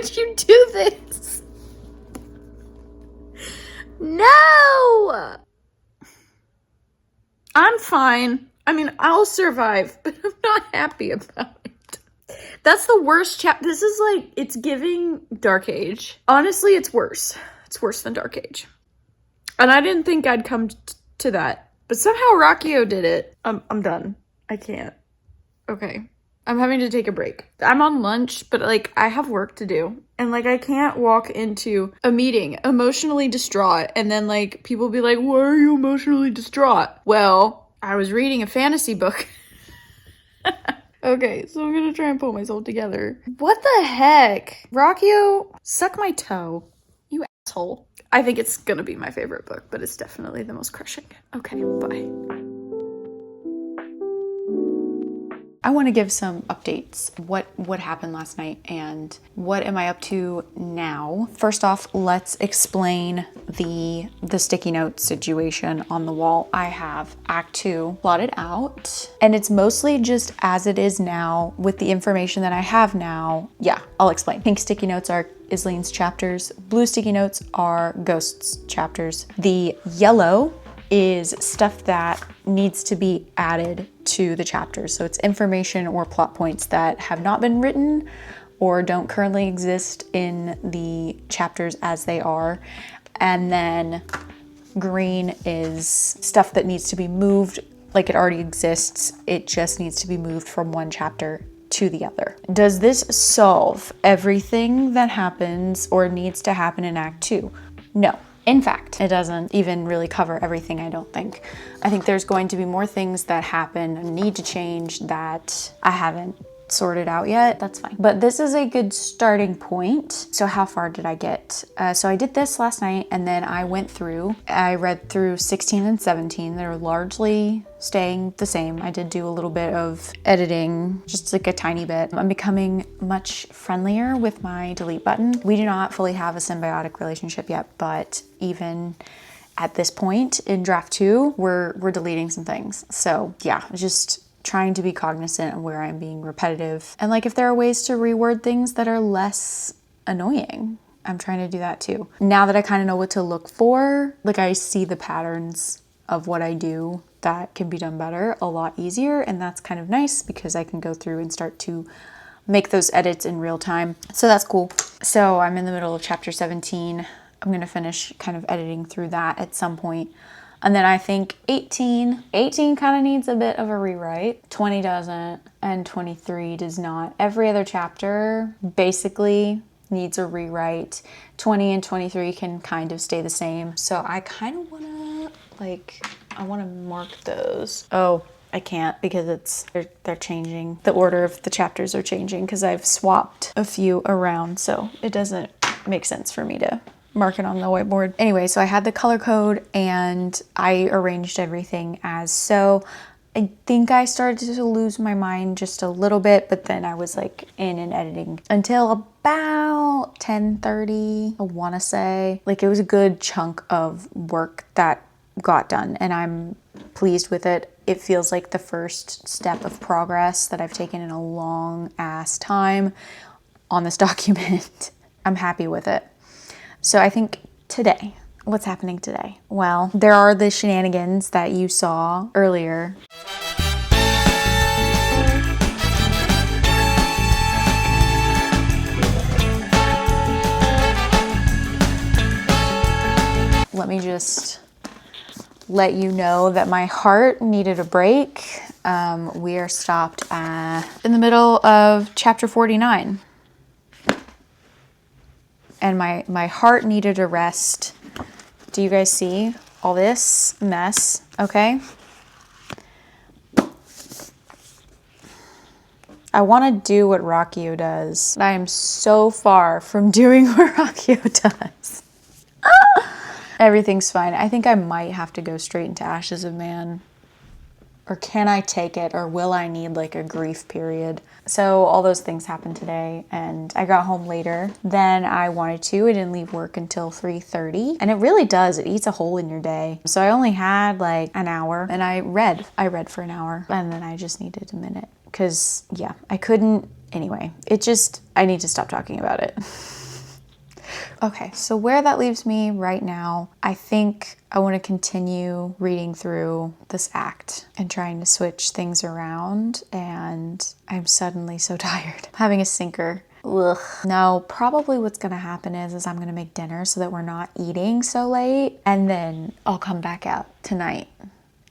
would you do this? No! I'm fine. I mean, I'll survive, but I'm not happy about it. That's the worst This is like, it's giving Dark Age. Honestly, it's worse. It's worse than Dark Age. And I didn't think I'd come to that. But somehow Rockio did it. I'm done. I can't. Okay. I'm having to take a break. I'm on lunch, but like I have work to do. And like I can't walk into a meeting emotionally distraught and then like people be like, "Why are you emotionally distraught?" Well, I was reading a fantasy book. Okay, so I'm gonna try and pull myself together. What the heck? Rockio, suck my toe. You asshole. I think it's gonna be my favorite book, but it's definitely the most crushing. Okay, bye. I want to give some updates. What happened last night and what am I up to now? First off, let's explain the sticky note situation on the wall. I have Act 2 plotted out and it's mostly just as it is now with the information that I have now. Yeah, I'll explain. Pink sticky notes are Isleen's chapters. Blue sticky notes are Ghost's chapters. The yellow is stuff that needs to be added to the chapters. So it's information or plot points that have not been written or don't currently exist in the chapters as they are. And then green is stuff that needs to be moved, like it already exists. It just needs to be moved from one chapter to the other. Does this solve everything that happens or needs to happen in Act 2? No. In fact, it doesn't even really cover everything, I don't think. I think there's going to be more things that happen and need to change that I haven't sorted out yet. That's fine. But this is a good starting point. So how far did I get? So I did this last night and then I read through 16 and 17. They're largely staying the same. I did do a little bit of editing, just like a tiny bit. I'm becoming much friendlier with my delete button. We do not fully have a symbiotic relationship yet, but even at this point in draft 2, we're deleting some things. So yeah, just trying to be cognizant of where I'm being repetitive. And like if there are ways to reword things that are less annoying, I'm trying to do that too. Now that I kind of know what to look for, like I see the patterns of what I do that can be done better a lot easier. And that's kind of nice because I can go through and start to make those edits in real time. So that's cool. So I'm in the middle of chapter 17. I'm gonna finish kind of editing through that at some point. And then I think 18 kind of needs a bit of a rewrite. 20 doesn't, and 23 does not. Every other chapter basically needs a rewrite. 20 and 23 can kind of stay the same. So I kind of wanna, I wanna mark those. Oh, I can't because they're changing. The order of the chapters are changing because I've swapped a few around. So it doesn't make sense for me to mark it on the whiteboard. Anyway, so I had the color code and I arranged everything as so. I think I started to lose my mind just a little bit, but then I was like in and editing until about 10:30, I wanna say. Like it was a good chunk of work that got done and I'm pleased with it. It feels like the first step of progress that I've taken in a long ass time on this document. I'm happy with it. So I think today, what's happening today? Well, there are the shenanigans that you saw earlier. Let me just let you know that my heart needed a break. We are stopped in the middle of chapter 49. And my heart needed a rest. Do you guys see all this mess? Okay. I want to do what Rockio does. I am so far from doing what Rockio does. Everything's fine. I think I might have to go straight into Ashes of Man. Or can I take it? Or will I need like a grief period? So all those things happened today and I got home later than I wanted to. I didn't leave work until 3:30 and it really does. It eats a hole in your day. So I only had like an hour and I read for an hour and then I just needed a minute because yeah, I couldn't Anyway, I need to stop talking about it. Okay, so where that leaves me right now, I think I want to continue reading through this act and trying to switch things around, and I'm suddenly so tired. I'm having a sinker. Ugh. No, probably what's gonna happen is I'm gonna make dinner so that we're not eating so late, and then I'll come back out tonight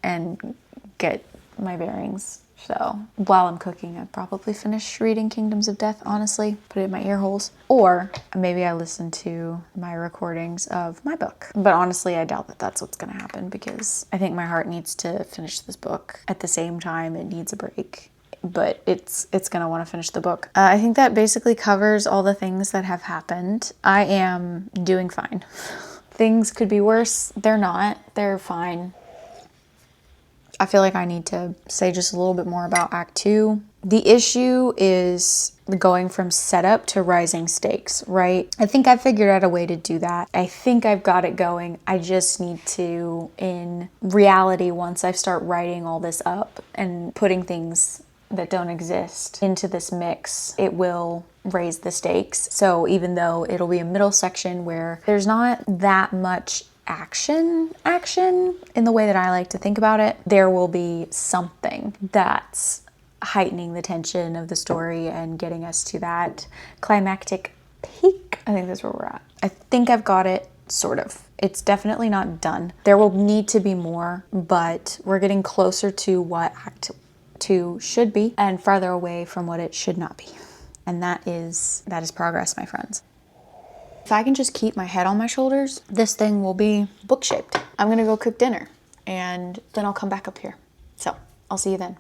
and get my bearings. So while I'm cooking, I'd probably finish reading Kingdoms of Death, honestly, put it in my ear holes. Or maybe I listen to my recordings of my book. But honestly, I doubt that that's what's gonna happen, because I think my heart needs to finish this book. At the same time, it needs a break. But it's gonna want to finish the book. I think that basically covers all the things that have happened. I am doing fine. Things could be worse. They're not. They're fine. I feel like I need to say just a little bit more about Act 2. The issue is going from setup to rising stakes, right? I think I figured out a way to do that. I think I've got it going. I just need to, in reality, once I start writing all this up and putting things that don't exist into this mix, it will raise the stakes. So even though it'll be a middle section where there's not that much action in the way that I like to think about it, there will be something that's heightening the tension of the story and getting us to that climactic peak. I think that's where we're at. I think I've got it, sort of. It's definitely not done. There will need to be more, but we're getting closer to what Act 2 should be and farther away from what it should not be. And that is progress, my friends. If I can just keep my head on my shoulders, this thing will be book-shaped. I'm gonna go cook dinner, and then I'll come back up here. So, I'll see you then.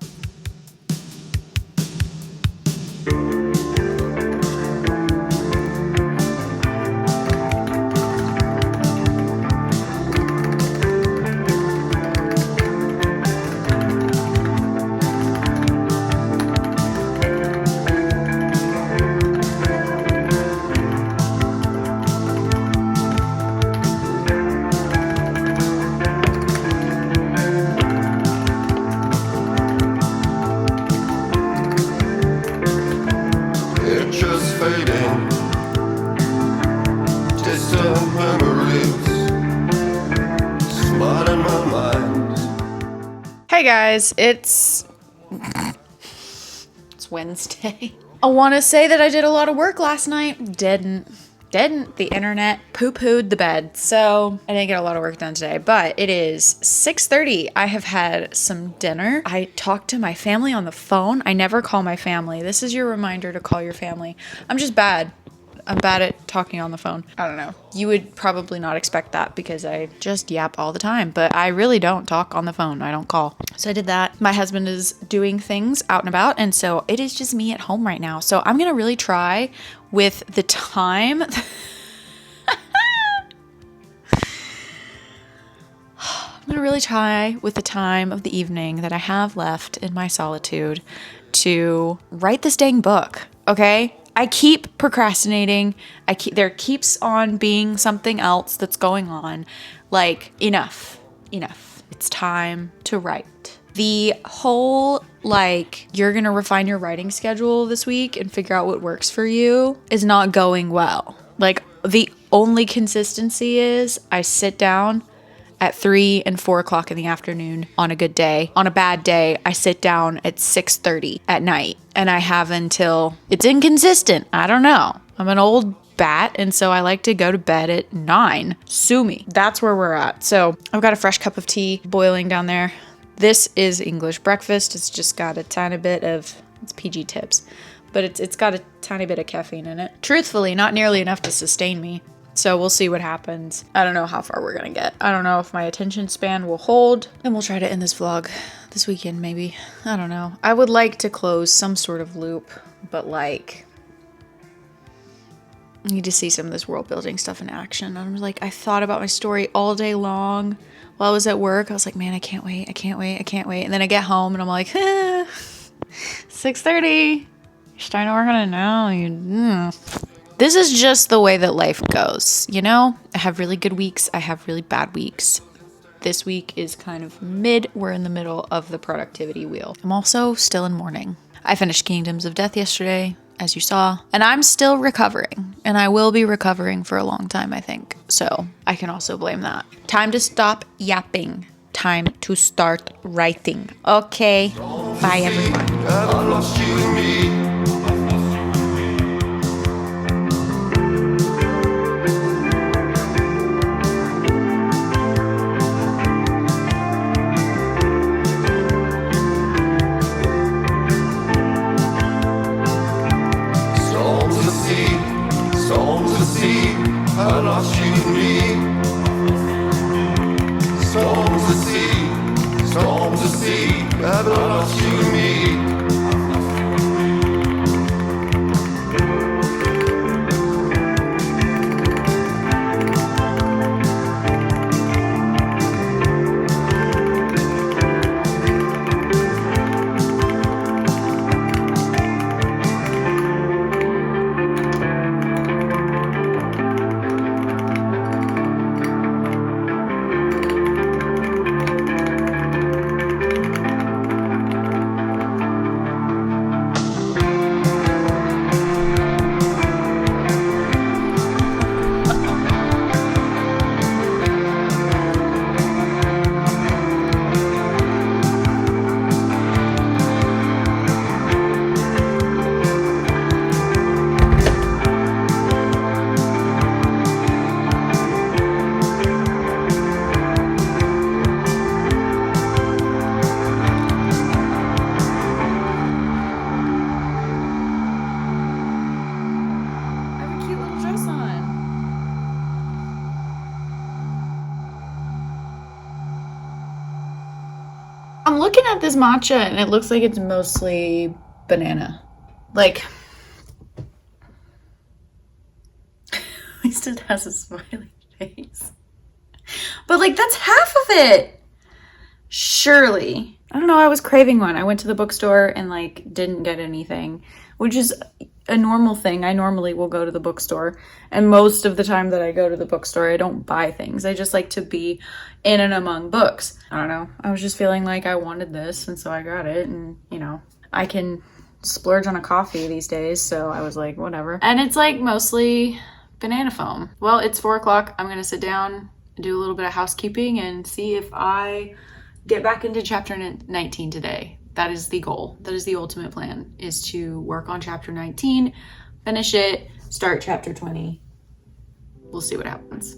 Hey guys, it's Wednesday. I want to say that I did a lot of work last night. Didn't. The internet poo-pooed the bed. So I didn't get a lot of work done today, but it is 6:30. I have had some dinner. I talked to my family on the phone. I never call my family. This is your reminder to call your family. I'm just bad. I'm bad at talking on the phone. I don't know. You would probably not expect that because I just yap all the time, but I really don't talk on the phone. I don't call. So I did that. My husband is doing things out and about, and so it is just me at home right now. So I'm going to really try with the time. I'm going to really try with the time of the evening that I have left in my solitude to write this dang book, okay? I keep procrastinating. There keeps on being something else that's going on. Like, enough. It's time to write. The whole, you're gonna refine your writing schedule this week and figure out what works for you is not going well. The only consistency is I sit down at 3 and 4 o'clock in the afternoon on a good day. On a bad day, I sit down at 6:30 at night, and I have until it's inconsistent. I don't know. I'm an old bat, and so I like to go to bed at 9. Sue me. That's where we're at. So I've got a fresh cup of tea boiling down there. This is English breakfast. It's just got a tiny bit of, it's PG tips, but it's got a tiny bit of caffeine in it. Truthfully, not nearly enough to sustain me. So we'll see what happens. I don't know how far we're gonna get. I don't know if my attention span will hold. And we'll try to end this vlog this weekend, maybe. I don't know. I would like to close some sort of loop, but I need to see some of this world building stuff in action. I'm I thought about my story all day long while I was at work. I was like, man, I can't wait. And then I get home and I'm like, 6:30. You're starting to work on it now. This is just the way that life goes, you know? I have really good weeks. I have really bad weeks. This week is kind of mid. We're in the middle of the productivity wheel. I'm also still in mourning. I finished Kingdoms of Death yesterday. as you saw. And I'm still recovering, and I will be recovering for a long time, I think. So I can also blame that. Time to stop yapping. Time to start writing. Okay, bye everyone. I lost you and me. Storms at sea, storms at sea. I lost you and me. I'm looking at this matcha and it looks like it's mostly banana. Like, at least it has a smiley face. But like, that's half of it. Surely. I don't know, I was craving one. I went to the bookstore and like didn't get anything, which is a normal thing. I normally will go to the bookstore, and most of the time that I go to the bookstore, I don't buy things. I just like to be in and among books. I don't know. I was just feeling like I wanted this, and so I got it. And you know, I can splurge on a coffee these days, so I was like, whatever. And it's like mostly banana foam. Well, it's 4 o'clock. I'm gonna sit down, do a little bit of housekeeping, and see if I get back into chapter 19 today. That is the goal. That is the ultimate plan, is to work on chapter 19, finish it, start chapter 20. We'll see what happens.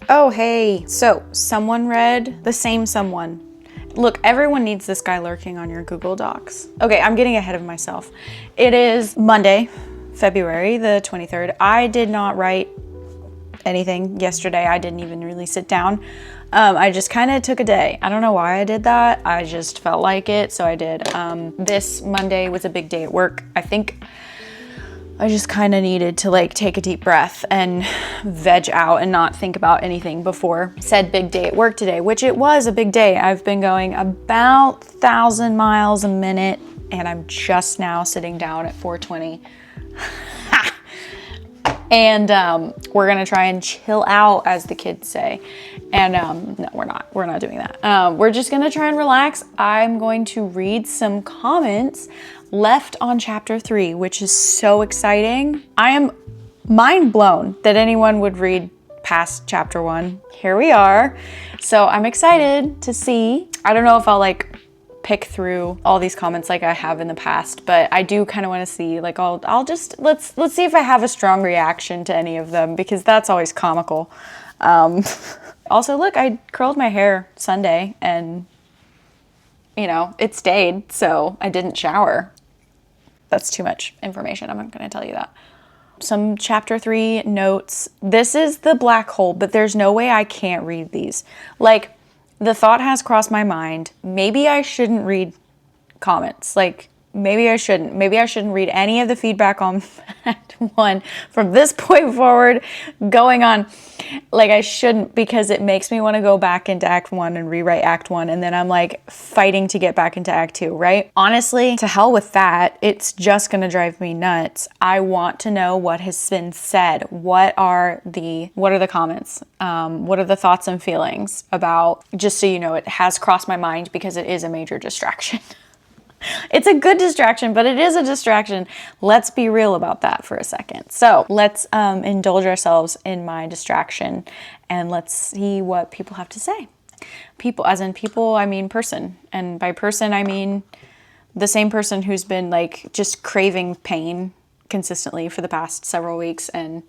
Oh, hey. So, someone read The Same Someone. Look, everyone needs this guy lurking on your Google Docs. Okay, I'm getting ahead of myself. It is Monday, February the 23rd. I did not write anything yesterday. I didn't even really sit down. I just kind of took a day. I don't know why I did that. I just felt like it, so I did. This Monday was a big day at work. I think I just kind of needed to like take a deep breath and veg out and not think about anything before said big day at work today, which it was a big day. I've been going about 1,000 miles a minute, and I'm just now sitting down at 420. And we're gonna try and chill out, as the kids say. And no, we're not doing that. We're just gonna try and relax. I'm going to read some comments left on chapter 3, which is so exciting. I am mind blown that anyone would read past chapter 1. Here we are. So I'm excited to see. I don't know if I'll like pick through all these comments like I have in the past, but I do kind of want to see, like, I'll just, let's see if I have a strong reaction to any of them, because that's always comical. Also, look, I curled my hair Sunday and, you know, it stayed, so I didn't shower. That's too much information. I'm not going to tell you that. Some chapter 3 notes. This is the black hole, but there's no way I can't read these. Like, the thought has crossed my mind, maybe I shouldn't read comments. Like, maybe I shouldn't. Maybe I shouldn't read any of the feedback on Act 1 from this point forward going on. Like, I shouldn't, because it makes me want to go back into Act 1 and rewrite Act 1, and then I'm like fighting to get back into Act 2, right? Honestly, to hell with that. It's just gonna drive me nuts. I want to know what has been said. What are the comments? What are the thoughts and feelings about, just so you know, it has crossed my mind because it is a major distraction. It's a good distraction, but it is a distraction. Let's be real about that for a second. So let's indulge ourselves in my distraction, and let's see what people have to say. People, as in people, I mean person. And by person, I mean the same person who's been like just craving pain consistently for the past several weeks. And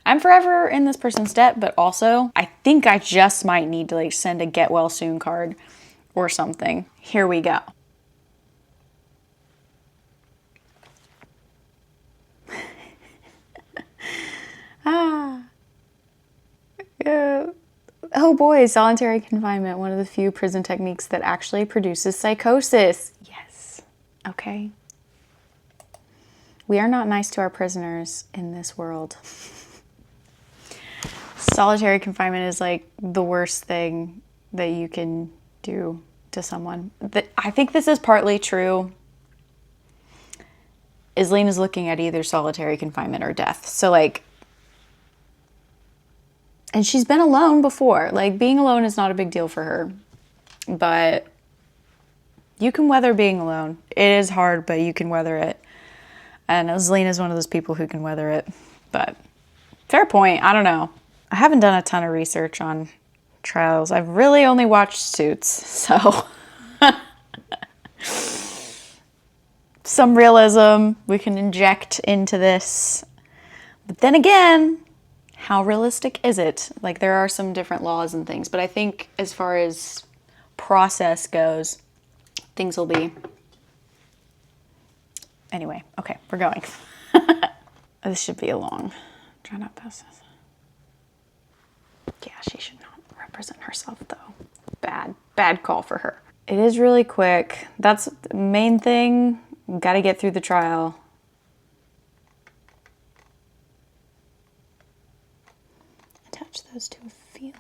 I'm forever in this person's debt, but also I think I just might need to like send a get well soon card or something. Here we go. Oh boy, solitary confinement, one of the few prison techniques that actually produces psychosis. Yes. Okay. We are not nice to our prisoners in this world. Solitary confinement is like the worst thing that you can do to someone. I think this is partly true. Isleen is looking at either solitary confinement or death. So like, and she's been alone before. Like, being alone is not a big deal for her. But you can weather being alone. It is hard, but you can weather it. And Isleen is one of those people who can weather it. But fair point. I don't know. I haven't done a ton of research on trials. I've really only watched Suits. So some realism we can inject into this. But then again, how realistic is it? Like, there are some different laws and things, but I think as far as process goes, things will be... Anyway, okay, we're going. This should be a long... Try not to pass this. Yeah, she should not represent herself, though. Bad call for her. It is really quick. That's the main thing. Got to get through the trial. Attach those to a feeling.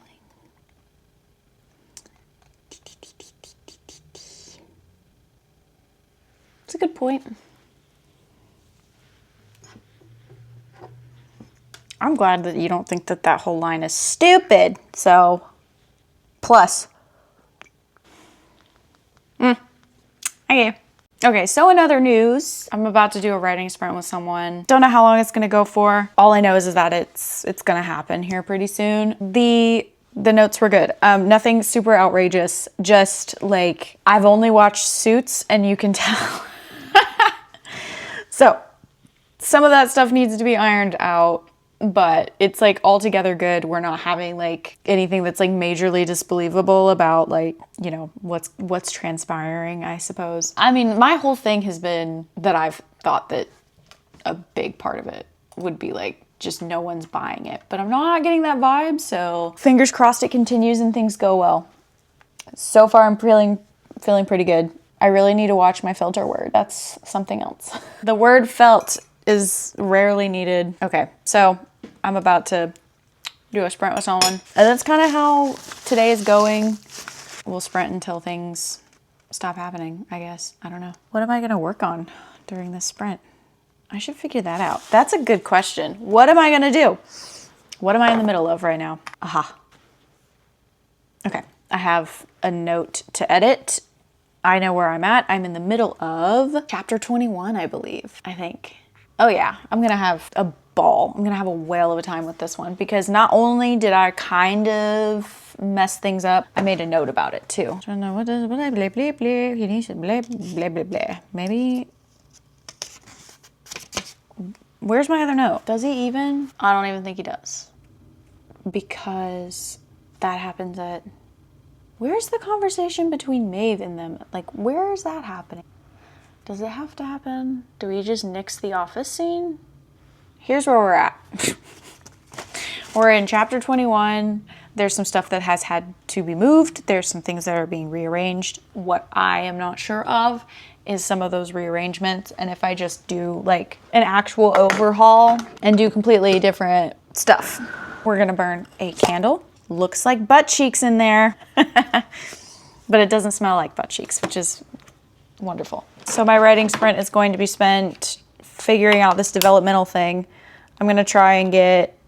It's a good point. I'm glad that you don't think that that whole line is stupid. So, plus. Okay, so in other news, I'm about to do a writing sprint with someone. Don't know how long it's gonna go for. All I know is that it's gonna happen here pretty soon. The notes were good. Nothing super outrageous. Just like, I've only watched Suits and you can tell. So some of that stuff needs to be ironed out, but it's like altogether good. We're not having like anything that's like majorly disbelievable about like, you know, what's transpiring, I suppose. I mean, my whole thing has been that I've thought that a big part of it would be like just no one's buying it, but I'm not getting that vibe. So fingers crossed it continues and things go well. So far I'm feeling pretty good. I really need to watch my filter word. That's something else. The word felt is rarely needed. Okay, so I'm about to do a sprint with someone. And that's kind of how today is going. We'll sprint until things stop happening, I guess. I don't know. What am I gonna work on during this sprint? I should figure that out. That's a good question. What am I gonna do? What am I in the middle of right now? Aha. Okay, I have a note to edit. I know where I'm at. I'm in the middle of chapter 21, I believe, I think. Oh yeah, I'm gonna have a ball. I'm gonna have a whale of a time with this one because not only did I kind of mess things up, I made a note about it too. I don't know, what does blah blah blah blah. He needs to blah blah blah blah. Maybe. Where's my other note? Does he even? I don't even think he does. Because that happens at... Where's the conversation between Maeve and them? Like, where is that happening? Does it have to happen? Do we just nix the office scene? Here's where we're at. We're in chapter 21. There's some stuff that has had to be moved. There's some things that are being rearranged. What I am not sure of is some of those rearrangements, and if I just do like an actual overhaul and do completely different stuff. We're gonna burn a candle. Looks like butt cheeks in there, but it doesn't smell like butt cheeks, which is wonderful. So my writing sprint is going to be spent figuring out this developmental thing. I'm gonna try and get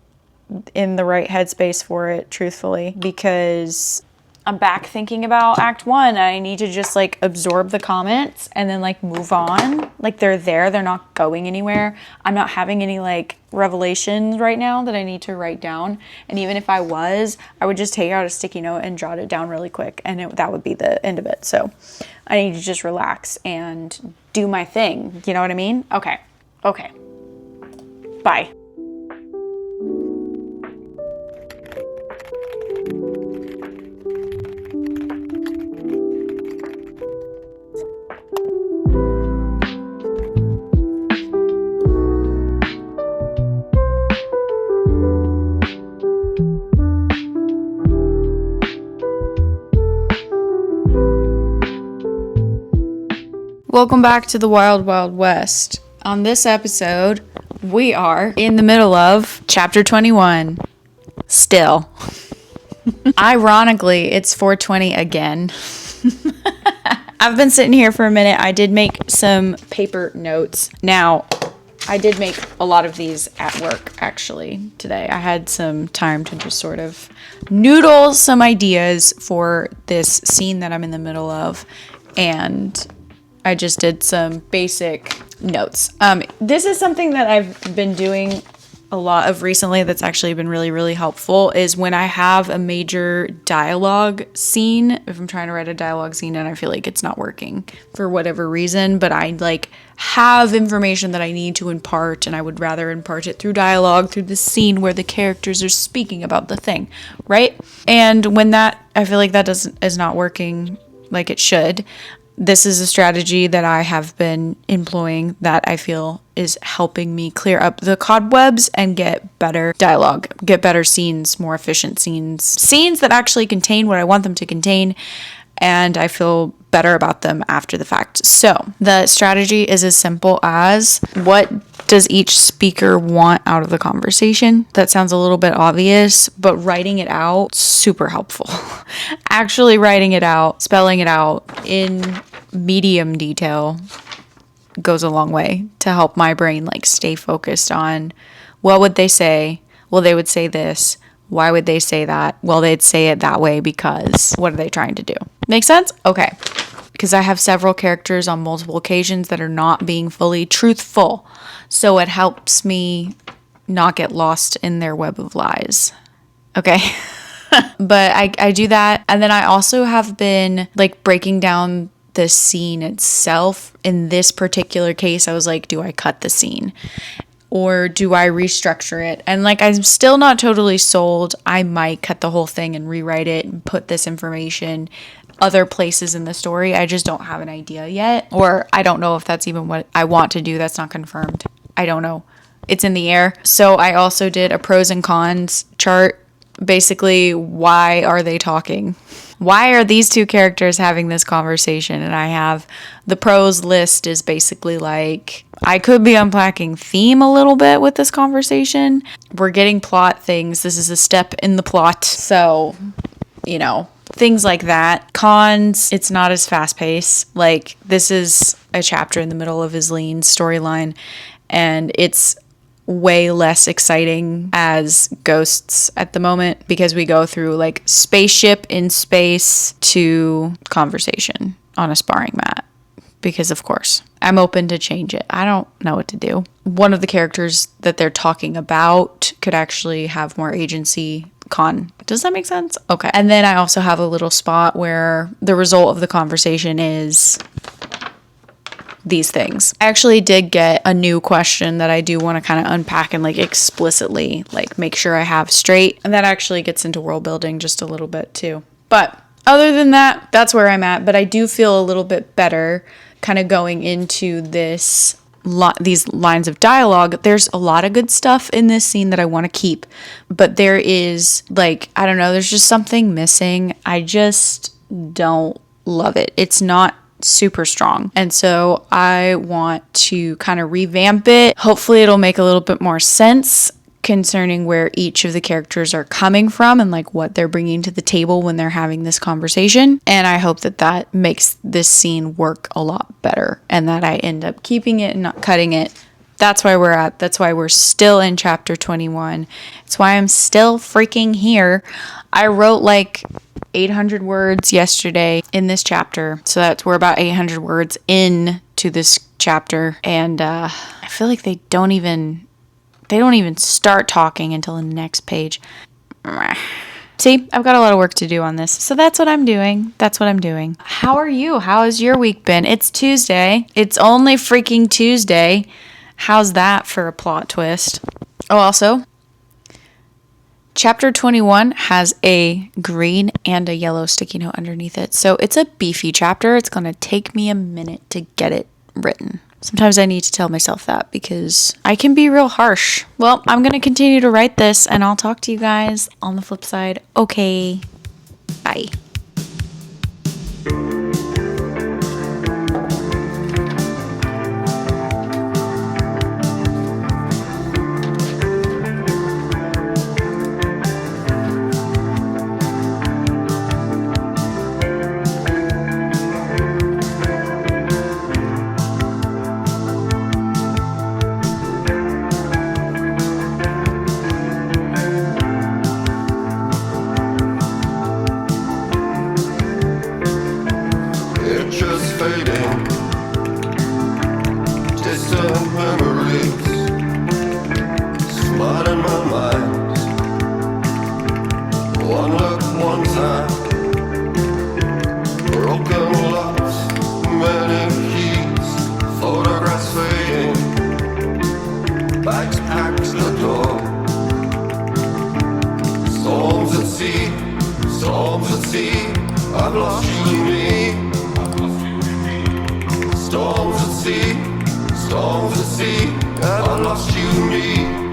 in the right headspace for it, truthfully, because I'm back thinking about Act 1. I need to just like absorb the comments and then like move on. Like they're there, they're not going anywhere. I'm not having any like revelations right now that I need to write down. And even if I was, I would just take out a sticky note and jot it down really quick, and that would be the end of it. So I need to just relax and do my thing. You know what I mean? Okay. Bye. Welcome back to the Wild Wild West. On this episode, we are in the middle of chapter 21. Still. Ironically, it's 4:20 again. I've been sitting here for a minute. I did make some paper notes. Now, I did make a lot of these at work, actually, today. I had some time to just sort of noodle some ideas for this scene that I'm in the middle of, and I just did some basic notes. This is something that I've been doing a lot of recently that's actually been really, really helpful, is when I have a major dialogue scene, if I'm trying to write a dialogue scene and I feel like it's not working for whatever reason, but I like have information that I need to impart, and I would rather impart it through dialogue, through the scene where the characters are speaking about the thing, right? And when that, I feel like that is not working like it should, this is a strategy that I have been employing that I feel is helping me clear up the cobwebs and get better dialogue, get better scenes, more efficient scenes that actually contain what I want them to contain, and I feel better about them after the fact. So the strategy is as simple as, what does each speaker want out of the conversation? That sounds a little bit obvious, but writing it out, super helpful. Actually writing it out, spelling it out in medium detail goes a long way to help my brain like stay focused on, what would they say? Well, they would say this. Why would they say that? Well, they'd say it that way because what are they trying to do? Make sense? Okay. Because I have several characters on multiple occasions that are not being fully truthful. So it helps me not get lost in their web of lies. Okay. But I do that. And then I also have been like breaking down the scene itself. In this particular case, I was like, do I cut the scene? Or do I restructure it? And like, I'm still not totally sold. I might cut the whole thing and rewrite it and put this information other places in the story. I just don't have an idea yet. Or I don't know if that's even what I want to do. That's not confirmed. I don't know. It's in the air. So I also did a pros and cons chart. Basically, why are they talking? Why are these two characters having this conversation? And I have the pros list is basically like, I could be unpacking theme a little bit with this conversation. We're getting plot things. This is a step in the plot. So, you know, things like that. Cons, it's not as fast paced. Like, this is a chapter in the middle of Isleen's storyline, and it's way less exciting as Ghosts at the moment, because we go through like spaceship in space to conversation on a sparring mat, because of course I'm open to change it. I don't know what to do. One of the characters that they're talking about could actually have more agency. Con. Does that make sense? Okay. And then I also have a little spot where the result of the conversation is these things. I actually did get a new question that I do want to kind of unpack and like explicitly like make sure I have straight. And that actually gets into world building just a little bit too. But other than that, that's where I'm at. But I do feel a little bit better kind of going into this these lines of dialogue. There's a lot of good stuff in this scene that I want to keep, but there is like, I don't know, there's just something missing. I just don't love it. It's not super strong. And so I want to kind of revamp it. Hopefully it'll make a little bit more sense concerning where each of the characters are coming from and like what they're bringing to the table when they're having this conversation. And I hope that that makes this scene work a lot better and that I end up keeping it and not cutting it. That's why that's why we're still in chapter 21. It's why I'm still freaking here. I wrote like 800 words yesterday in this chapter. So we're about 800 words into this chapter. And I feel like they don't even start talking until the next page. See, I've got a lot of work to do on this. So that's what I'm doing. How are you? How has your week been? It's Tuesday. It's only freaking Tuesday. How's that for a plot twist? Oh, also, chapter 21 has a green and a yellow sticky note underneath it. So it's a beefy chapter. It's going to take me a minute to get it written. Sometimes I need to tell myself that because I can be real harsh. Well, I'm going to continue to write this and I'll talk to you guys on the flip side. Okay. Bye. Pictures fading, distant memories smile in my mind. One look, one time, broken locks, many keys, photographs fading, bags packed to the door. Storms at sea, I've lost you and me. Storms at sea, I've lost you and me.